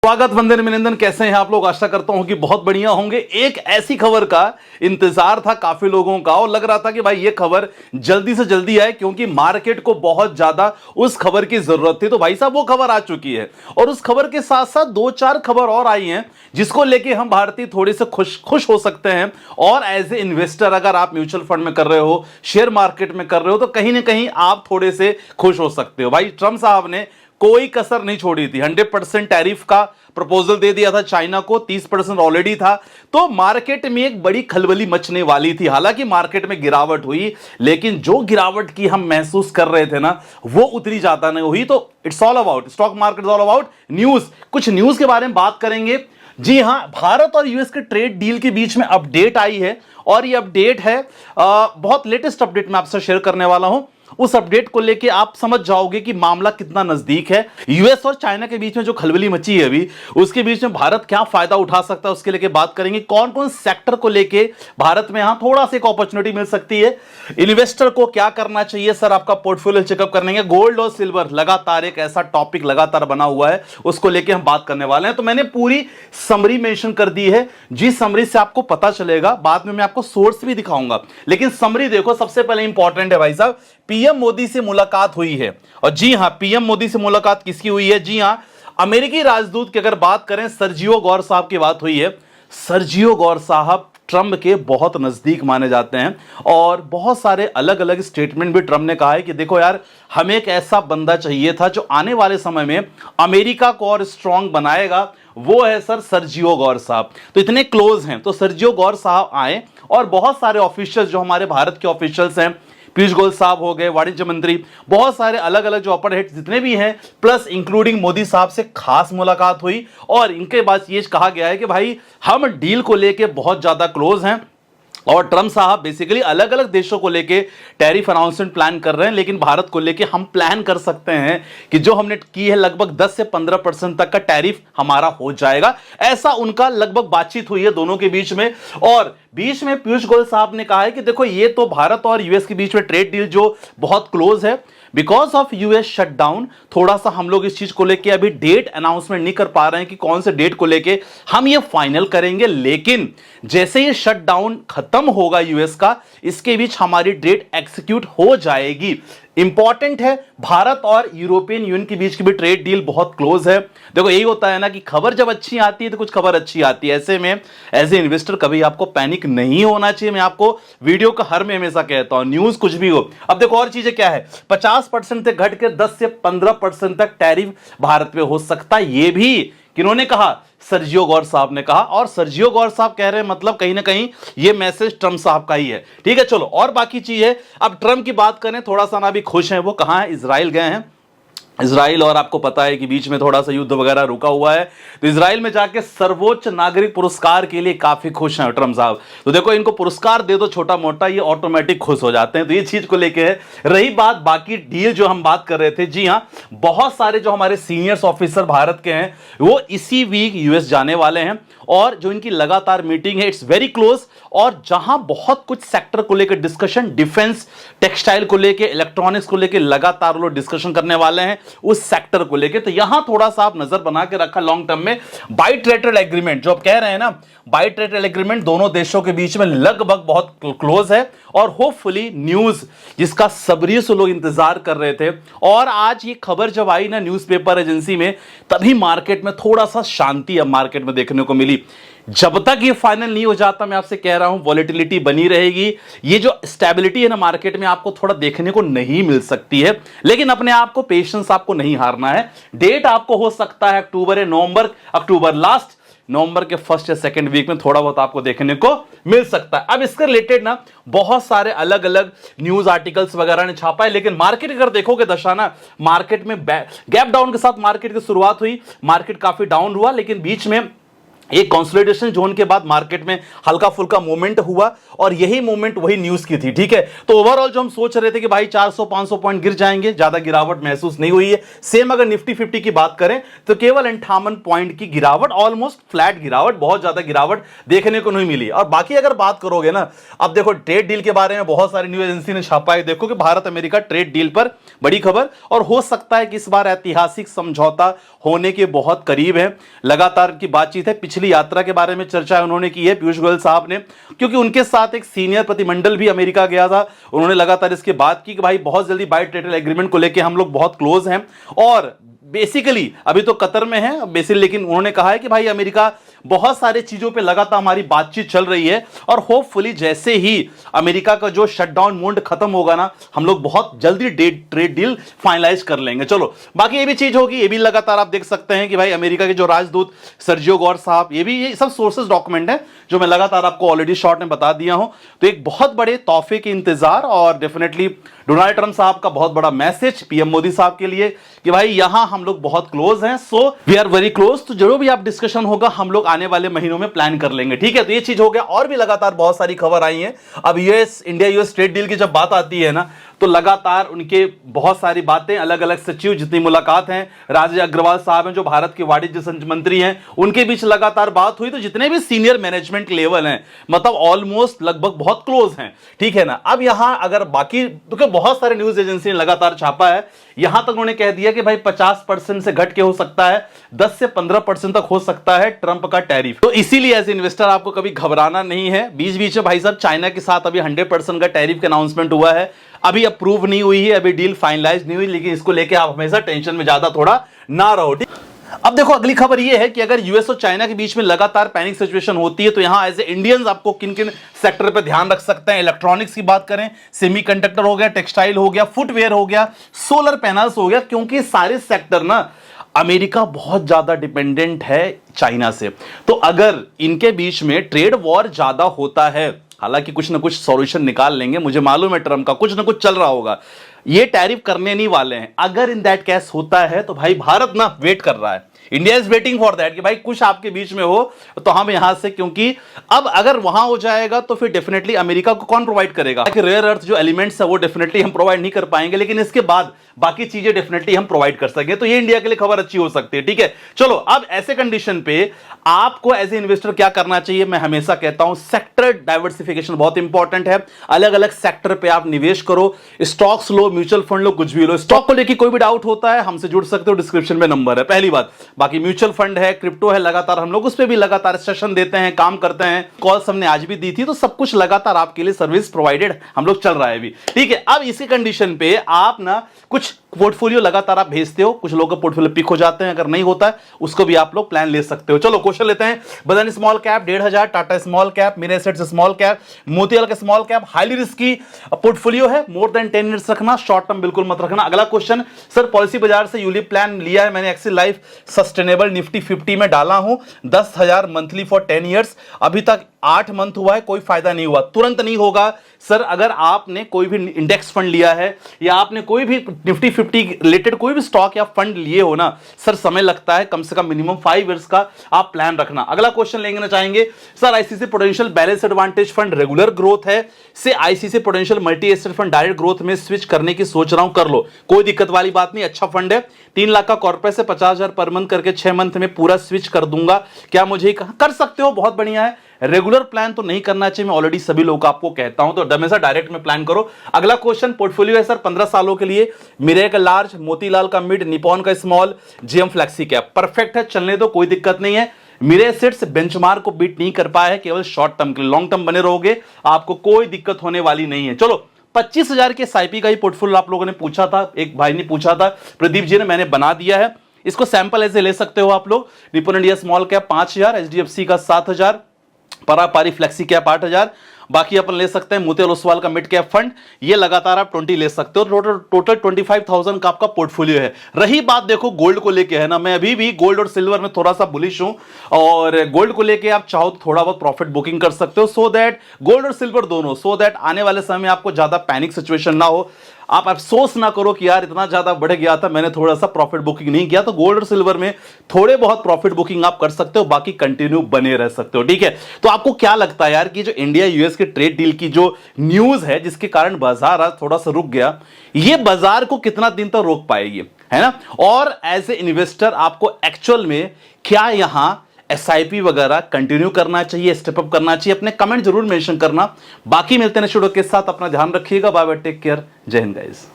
स्वागत, वंदन अभिनंदन। कैसे हैं आप लोग? आशा करता हूं कि बहुत बढ़िया होंगे। एक ऐसी खबर का इंतजार था काफी लोगों का और लग रहा था कि भाई ये खबर जल्दी से जल्दी आए, क्योंकि मार्केट को बहुत ज्यादा उस खबर की जरूरत थी। तो भाई साहब वो खबर आ चुकी है और उस खबर के साथ साथ दो चार खबर और आई हैं जिसको लेके हम भारतीय थोड़े से खुश हो सकते हैं। और एज ए इन्वेस्टर, अगर आप म्यूचुअल फंड में कर रहे हो, शेयर मार्केट में कर रहे हो, तो कहीं ना कहीं आप थोड़े से खुश हो सकते हो। भाई ट्रंप साहब ने कोई कसर नहीं छोड़ी थी। 100% टैरिफ का प्रपोजल दे दिया था चाइना को, 30% ऑलरेडी था। तो मार्केट में एक बड़ी खलबली मचने वाली थी। हालांकि मार्केट में गिरावट हुई, लेकिन जो गिरावट की हम महसूस कर रहे थे ना, वो उतनी ज्यादा नहीं हुई। तो it's all about stock market, all about news. कुछ न्यूज के बारे में बात करेंगे। जी हां, भारत और यूएस के ट्रेड डील के बीच में अपडेट आई है और ये अपडेट है बहुत लेटेस्ट अपडेट मैं आपसे शेयर करने वाला हूं। उस अपडेट को लेके आप समझ जाओगे कि मामला कितना नजदीक है। यूएस और चाइना के बीच में जो खलबली मची है अभी, उसके बीच में भारत क्या फायदा उठा सकता है उसके लेके बात करेंगे। कौन कौन सेक्टर को लेके भारत में यहां थोड़ा सा एक अपॉर्चुनिटी मिल सकती है, इन्वेस्टर को क्या करना चाहिए, सर आपका पोर्टफोलियो चेकअप करेंगे। गोल्ड और सिल्वर लगातार एक ऐसा टॉपिक लगातार बना हुआ है, उसको लेके हम बात करने वाले हैं। तो मैंने पूरी समरी मेंशन कर दी है, जिस समरी से आपको पता चलेगा। बाद में मैं आपको सोर्स भी दिखाऊंगा, लेकिन समरी देखो। सबसे पहले इंपॉर्टेंट है भाई साहब, पीएम मोदी से मुलाकात हुई है। और जी हां, पीएम मोदी से मुलाकात किसकी हुई है? जी हां, अमेरिकी राजदूत की अगर बात करें, सर्जियो गौर साहब की बात हुई है। सर्जियो गौर साहब ट्रंप के बहुत नजदीक माने जाते हैं और बहुत सारे अलग अलग स्टेटमेंट भी ट्रंप ने कहा है कि देखो यार, हमें एक ऐसा बंदा चाहिए था जो आने वाले समय में अमेरिका को और स्ट्रांग बनाएगा। वो है सर सर्जियो गौर साहब। तो इतने क्लोज हैं। तो सर्जियो गौर साहब आए और बहुत सारे ऑफिशियल्स जो हमारे भारत के ऑफिशियल्स हैं, पीयूष गोयल साहब हो गए, वाणिज्य मंत्री, बहुत सारे अलग अलग जो अपर हेड जितने भी हैं, प्लस इंक्लूडिंग मोदी साहब से खास मुलाकात हुई। और इनके बाद ये कहा गया है कि भाई हम डील को लेके बहुत ज्यादा क्लोज हैं और ट्रंप साहब बेसिकली अलग अलग देशों को लेके टैरिफ अनाउंसमेंट प्लान कर रहे हैं, लेकिन भारत को लेके हम प्लान कर सकते हैं कि जो हमने की है लगभग 10 से 15% तक का टैरिफ हमारा हो जाएगा। ऐसा उनका लगभग बातचीत हुई है दोनों के बीच में। और बीच में पीयूष गोयल साहब ने कहा है कि देखो, ये तो भारत और यूएस के बीच में ट्रेड डील जो बहुत क्लोज है, बिकॉज ऑफ यूएस शटडाउन थोड़ा सा हम लोग इस चीज को लेके अभी डेट अनाउंसमेंट नहीं कर पा रहे हैं कि कौन से डेट को लेके हम ये फाइनल करेंगे। लेकिन जैसे ये शटडाउन खत्म होगा यूएस का, इसके बीच हमारी डेट एग्जीक्यूट हो जाएगी। इंपॉर्टेंट है, भारत और यूरोपियन यूनियन के बीच की भी ट्रेड डील बहुत क्लोज है। देखो यही होता है ना कि खबर जब अच्छी आती है तो कुछ खबर अच्छी आती है। ऐसे में एज ए इन्वेस्टर कभी आपको पैनिक नहीं होना चाहिए। मैं आपको वीडियो का हर में हमेशा कहता हूं, न्यूज कुछ भी हो। अब देखो और चीजें क्या है, 50% से घट के 10 से 15% तक टैरिफ भारत में हो सकता है। ये भी किन्होंने कहा? सर्जियो गौर साहब ने कहा। और सर्जियो गौर साहब कह रहे हैं, मतलब कहीं ना कहीं ये मैसेज ट्रंप साहब का ही है। ठीक है, चलो और बाकी चीज है। अब ट्रंप की बात करें, थोड़ा सा ना भी खुश हैं। वो कहां है? इजराइल गए हैं। इजराइल, और आपको पता है कि बीच में थोड़ा सा युद्ध वगैरह रुका हुआ है, तो इजराइल में जाके सर्वोच्च नागरिक पुरस्कार के लिए काफी खुश हैं ट्रंप साहब। तो देखो, इनको पुरस्कार दे दो छोटा मोटा, ये ऑटोमेटिक खुश हो जाते हैं। तो ये चीज को लेके है। रही बात बाकी डील जो हम बात कर रहे थे, जी हां, बहुत सारे जो हमारे सीनियर्स ऑफिसर भारत के हैं वो इसी वीक यूएस जाने वाले हैं और जो इनकी लगातार मीटिंग है, इट्स वेरी क्लोज। और जहां बहुत कुछ सेक्टर को लेकर डिस्कशन, डिफेंस, टेक्सटाइल को लेकर, इलेक्ट्रॉनिक्स को लेकर लगातार लोग डिस्कशन करने वाले हैं उस सेक्टर को लेके। तो यहां थोड़ा सा आप नजर बना के रखा लॉन्ग टर्म में। बाइलेटरल एग्रीमेंट जो आप कह रहे हैं ना, बाइलेटरल एग्रीमेंट दोनों देशों के बीच में लगभग बहुत क्लोज है और होपफुली न्यूज जिसका सब्री से लोग इंतजार कर रहे थे। और आज ये खबर जब आई ना न्यूज़पेपर एजेंसी में, तभी मार्केट में थोड़ा सा शांति अब मार्केट में देखने को मिली। जब तक ये फाइनल नहीं हो जाता, मैं आपसे कह रहा हूं, वॉलेटिलिटी बनी रहेगी। ये जो स्टेबिलिटी है ना मार्केट में, आपको थोड़ा देखने को नहीं मिल सकती है। लेकिन अपने आप को, पेशेंस आपको नहीं हारना है। डेट आपको हो सकता है अक्टूबर या नवंबर, अक्टूबर लास्ट, नवंबर के फर्स्ट या सेकंड वीक में थोड़ा बहुत आपको देखने को मिल सकता है। अब इसके रिलेटेड ना बहुत सारे अलग अलग न्यूज आर्टिकल्स वगैरह ने छापा है, लेकिन मार्केट अगर देखोगे दशा ना, मार्केट में गैप डाउन के साथ मार्केट की शुरुआत हुई, मार्केट काफी डाउन हुआ, लेकिन बीच में एक कंसोलिडेशन जोन के बाद मार्केट में हल्का फुल्का मूवमेंट हुआ और यही मूवमेंट वही न्यूज की थी, ठीक है। तो ओवरऑल जो हम सोच रहे थे कि भाई 400-500 पॉइंट गिर जाएंगे, ज्यादा गिरावट महसूस नहीं हुई है। सेम अगर निफ्टी 50 की बात करें तो केवल 58 पॉइंट की गिरावट, ऑलमोस्ट फ्लैट गिरावट, बहुत ज्यादा गिरावट देखने को नहीं मिली। और बाकी अगर बात करोगे ना, अब देखो ट्रेड डील के बारे में बहुत सारी न्यूज एजेंसी ने छापा है, देखो कि भारत अमेरिका ट्रेड डील पर बड़ी खबर, और हो सकता है कि इस बार ऐतिहासिक समझौता होने के बहुत करीब है। लगातार की बातचीत है, पिछली यात्रा के बारे में चर्चा उन्होंने की है पीयूष गोयल साहब ने, क्योंकि उनके साथ एक सीनियर प्रतिनिधिमंडल भी अमेरिका गया था। उन्होंने लगातार इसके बात की कि भाई बहुत जल्दी बायलैटरल एग्रीमेंट को लेकर हम लोग बहुत क्लोज हैं, और बेसिकली अभी तो कतर में है बेसिकली, लेकिन उन्होंने कहा है कि भाई अमेरिका बहुत सारे चीजों पे लगातार हमारी बातचीत चल रही है, और होपफुली जैसे ही अमेरिका का जो शटडाउन मोड खत्म होगा ना, हम लोग बहुत जल्दी ट्रेड डील फाइनलाइज कर लेंगे। चलो बाकी ये भी चीज होगी, ये भी लगातार आप देख सकते हैं कि भाई अमेरिका के जो राजदूत सर्जियो गौर साहब, ये सब सोर्सेज डॉक्यूमेंट है जो मैं लगातार आपको ऑलरेडी शॉर्ट में बता दिया हूं। तो एक बहुत बड़े तोहफे के इंतजार, और डेफिनेटली डोनाल्ड ट्रंप साहब का बहुत बड़ा मैसेज पीएम मोदी साहब के लिए कि भाई यहां हम लोग बहुत क्लोज हैं, so we are very close. तो जो भी आप डिस्कशन होगा हम लोग आने वाले महीनों में प्लान कर लेंगे, ठीक है। तो ये चीज हो गया, और भी लगातार बहुत सारी खबर आई है। अब इंडिया यूएस ट्रेड डील की जब बात आती है ना, तो लगातार उनके बहुत सारी बातें, अलग अलग सचिव जितनी मुलाकात हैं, राजेश अग्रवाल साहब हैं जो भारत के वाणिज्य मंत्री हैं, उनके बीच लगातार बात हुई। तो जितने भी सीनियर मैनेजमेंट लेवल हैं, मतलब ऑलमोस्ट लगभग बहुत क्लोज हैं, ठीक है ना। अब यहां अगर बाकी, तो बहुत सारे न्यूज एजेंसी ने लगातार छापा है, यहां तक उन्होंने कह दिया कि भाई 50% से घट के हो सकता है 10 से 15% तक हो सकता है ट्रंप का टैरिफ। तो इसीलिए एज इन्वेस्टर आपको कभी घबराना नहीं है। बीच बीच में भाई साहब चाइना के साथ अभी 100% का टैरिफ का अनाउंसमेंट हुआ है, अभी अप्रूव नहीं हुई है, अभी डील फाइनलाइज नहीं हुई, लेकिन इसको लेके आप हमेशा टेंशन में ज्यादा थोड़ा ना रहो, ठीक। अब देखो अगली खबर यह है कि अगर यूएस और चाइना के बीच में लगातार पैनिक सिचुएशन होती है, तो यहां एज ए इंडियंस आपको किन किन सेक्टर पे ध्यान रख सकते हैं। इलेक्ट्रॉनिक्स की बात करें, सेमीकंडक्टर हो गया, टेक्सटाइल हो गया, फुटवेयर हो गया, सोलर पैनल्स हो गया, क्योंकि सारे सेक्टर ना अमेरिका बहुत ज्यादा डिपेंडेंट है चाइना से। तो अगर इनके बीच में ट्रेड वॉर ज्यादा होता है, हालांकि कुछ ना कुछ सॉल्यूशन निकाल लेंगे, मुझे मालूम है ट्रंप का कुछ ना कुछ चल रहा होगा, ये टैरिफ करने नहीं वाले हैं। अगर इन दैट केस होता है तो भाई भारत ना वेट कर रहा है, India is waiting for that कि भाई कुछ आपके बीच में हो तो हम यहां से, क्योंकि अब अगर वहां हो जाएगा तो फिर डेफिनेटली अमेरिका को कौन प्रोवाइड करेगा। रेयर अर्थ जो एलिमेंट्स है वो डेफिनेटली हम प्रोवाइड नहीं कर पाएंगे, लेकिन इसके बाद बाकी चीजें डेफिनेटली हम प्रोवाइड कर सकेंगे। तो ये इंडिया के लिए खबर अच्छी हो सकती है, ठीक है। चलो अब ऐसे कंडीशन पे आपको एज ए इन्वेस्टर क्या करना चाहिए, मैं हमेशा कहता हूं सेक्टर डाइवर्सिफिकेशन बहुत इंपॉर्टेंट है। अलग अलग सेक्टर पे आप निवेश करो, स्टॉक्स लो, म्यूचुअल फंड लो, कुछ भी लो। स्टॉक को लेकर कोई भी डाउट होता है हमसे जुड़ सकते हो, डिस्क्रिप्शन में नंबर है, पहली बात। बाकी म्यूचुअल फंड है, क्रिप्टो है, लगातार हम लोग उस पर भी लगातार सेशन देते हैं, काम करते हैं, कॉल्स हमने आज भी दी थी, तो सब कुछ लगातार आपके लिए सर्विस प्रोवाइडेड हम लोग चल रहा है अभी, ठीक है। अब इसी कंडीशन पे आप ना कुछ पोर्टफोलियो लगातार आप भेजते हो, कुछ लोगों का पोर्टफोलियो पिक हो जाते हैं, अगर नहीं होता है उसको भी आप लोग प्लान ले सकते हो। चलो क्वेश्चन लेते हैं। Bajaj small cap 1,500, Tata small cap, मेरे एसेट्स स्मॉल कैप, मोतीलाल का small cap, highly risky portfolio है, मोर देन 10 मिनट्स रखना, शॉर्ट टर्म बिल्कुल मत रखना। अगला क्वेश्चन, सर पॉलिसी बाजार से यूलिप प्लान लिया है मैंने, एक्सिस लाइफ सस्टेनेबल निफ्टी 50 में डाला हूं, 10,000 मंथली फॉर 10 ईयर्स, अभी तक 8 मंथ हुआ है, कोई फायदा नहीं हुआ। तुरंत नहीं होगा सर, अगर आपने कोई भी इंडेक्स फंड लिया है या आपने कोई भी निफ्टी 50 रिलेटेड कोई भी स्टॉक या फंड लिए हो ना सर, समय लगता है, कम से कम मिनिमम 5 इयर्स का आप प्लान रखना। अगला क्वेश्चन लेना चाहेंगे, sir ICC potential balance advantage fund regular growth है से ICC potential multi asset fund direct growth में स्विच करने की सोच रहा हूं, कर लो, कोई दिक्कत वाली बात नहीं, अच्छा फंड है। 3 लाख का कॉर्पोरेट से 50,000 पर मंथ करके 6 मंथ में पूरा स्विच कर दूंगा, क्या मुझे कर सकते हो, बहुत बढ़िया है। रेगुलर प्लान तो नहीं करना चाहिए, मैं ऑलरेडी सभी लोगों को आपको कहता हूं, तो हमेशा डायरेक्ट में प्लान करो। अगला क्वेश्चन, पोर्टफोलियो है सर 15 सालों के लिए, मिरे का लार्ज, मोतीलाल का मिड, निपॉन का small, GM flexi cap, perfect है, चलने दो, कोई दिक्कत नहीं है। मेरे एसेट्स बेंचमार्क को बीट नहीं कर पाया है, केवल शॉर्ट टर्म के लिए, लॉन्ग टर्म बने रहोगे, आपको कोई दिक्कत होने वाली नहीं है। चलो 25,000 के एसआईपी का ही पोर्टफोलियो आप लोगों ने पूछा था, एक भाई ने पूछा था, प्रदीप जी ने, मैंने बना दिया है, इसको सैंपल ऐसे ले सकते हो आप लोग। निपुण इंडिया स्मॉल कैप 5,000, एचडीएफसी का 7,000, परापारी फ्लेक्सी कैप 8,000, बाकी अपन ले सकते हैं मोतीलाल ओसवाल का मिड कैप फंड, ये लगातार आप 20 ले सकते हो, टोटल 25,000 का आपका पोर्टफोलियो है। रही बात देखो गोल्ड को लेके है ना, मैं अभी भी गोल्ड और सिल्वर में थोड़ा सा बुलिश हूं, और गोल्ड को लेके आप चाहो तो थोड़ा बहुत प्रॉफिट बुकिंग कर सकते हो, सो दैट गोल्ड और सिल्वर दोनों, सो दैट आने वाले समय में आपको ज्यादा पैनिक सिचुएशन ना हो। आप अफसोस ना करो कि यार इतना ज्यादा बढ़ गया था, मैंने थोड़ा सा प्रॉफिट बुकिंग नहीं किया। तो गोल्ड और सिल्वर में थोड़े बहुत प्रॉफिट बुकिंग आप कर सकते हो, बाकी कंटिन्यू बने रह सकते हो, ठीक है। तो आपको क्या लगता है यार कि जो इंडिया यूएस के ट्रेड डील की जो न्यूज है जिसके कारण बाजार आज थोड़ा सा रुक गया, ये बाजार को कितना दिन तक रोक पाएगी, है ना? और एज ए इन्वेस्टर आपको एक्चुअल में क्या यहां एसआईपी वगैरह कंटिन्यू करना चाहिए, स्टेप अप करना चाहिए? अपने कमेंट जरूर मेंशन करना। बाकी मिलते हैं नेक्स्ट वीडियो के साथ, अपना ध्यान रखिएगा, बाय बाय, टेक केयर, जय हिंद गाइस।